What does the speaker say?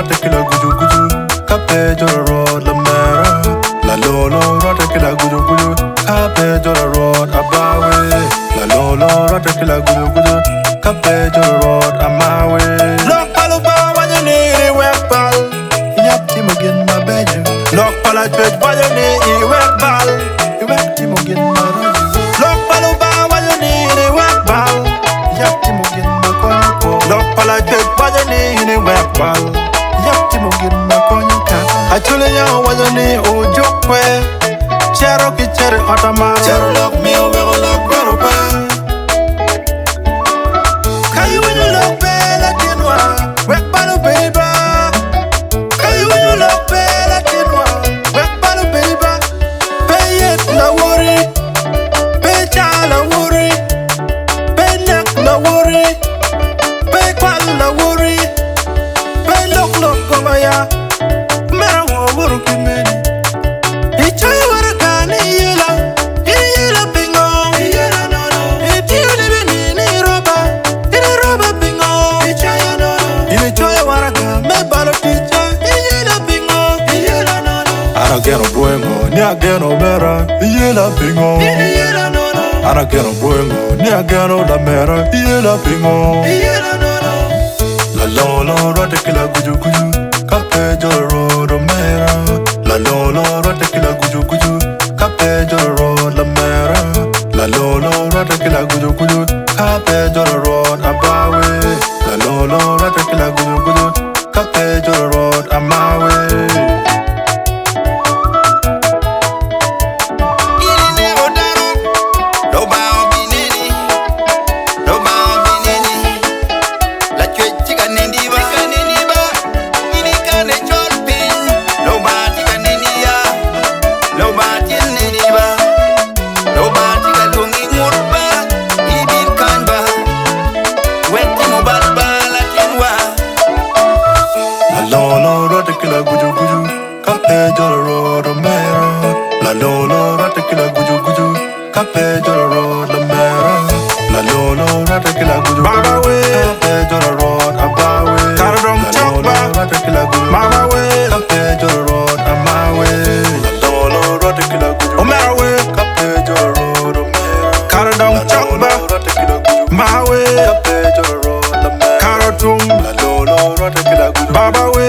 Rwate kila guju guju, kape jora road la mera. La lolo Rwate kila guju guju, kape jora road abawe. La lolo Rwate kila guju guju, kape jora road amawe. Lock paluba wajani wekpal, inyap timogin ma beju. Lock palachwech wajani wekpal, iwek timogin ma roju. Lock paluba wajani wekpal, inyap timogin ma konko. Lock palachwech wajani wekpal, inyap timogin ma konka. Achule ya wajani ujukwe, chero ki chere otamaro. Chero lock me over lock baruba. Kayu when you lock bella kinwa, wekpalu baby. Kayu when you lock bella kinwa, wekpalu baby. Pay it la worry, pay chala worry, pay neck la worry, pay kwal la worry, pay lock gomaya. Mera wo wuru kimeni. Ichoy wara kani yela bingo. Yela no no. Itiyo ni bini ni roba bingo. Ichoy no no. Ichoy wara kame balo ticha. Yela bingo. Yela no no. Arageno buengo ni ageno mera. Yela bingo. Yela no no. Arageno buengo ni ageno la mera. Yela bingo. Yela no no. La lolo Rwate kila guju guju, kape jora road mera. La lolo Rwate kila guju guju, kape jora road la mera. La lolo Rwate kila guju guju, kape jora road abawe. La lolo Rwate kila guju guju, kape jora road amawe. Lolo Rwate kila guju guju, kape jora road mera. La lolo Rwate kila guju guju, kape jora road la mera. La lolo Rwate kila guju guju, kape jora road abawe. La lolo Rwate kila guju guju, kape jora road amawe. La lolo Rwate kila guju guju, kape jora road mera. Karadong chokba, Rwate kila guju guju, kape jora road la mera. Karatum, La lolo Rwate kila guju guju, Baba we.